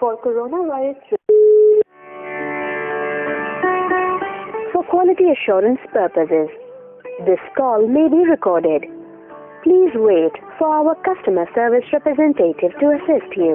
For coronavirus, for quality assurance purposes, this call may be recorded. Please wait for our customer service representative to assist you.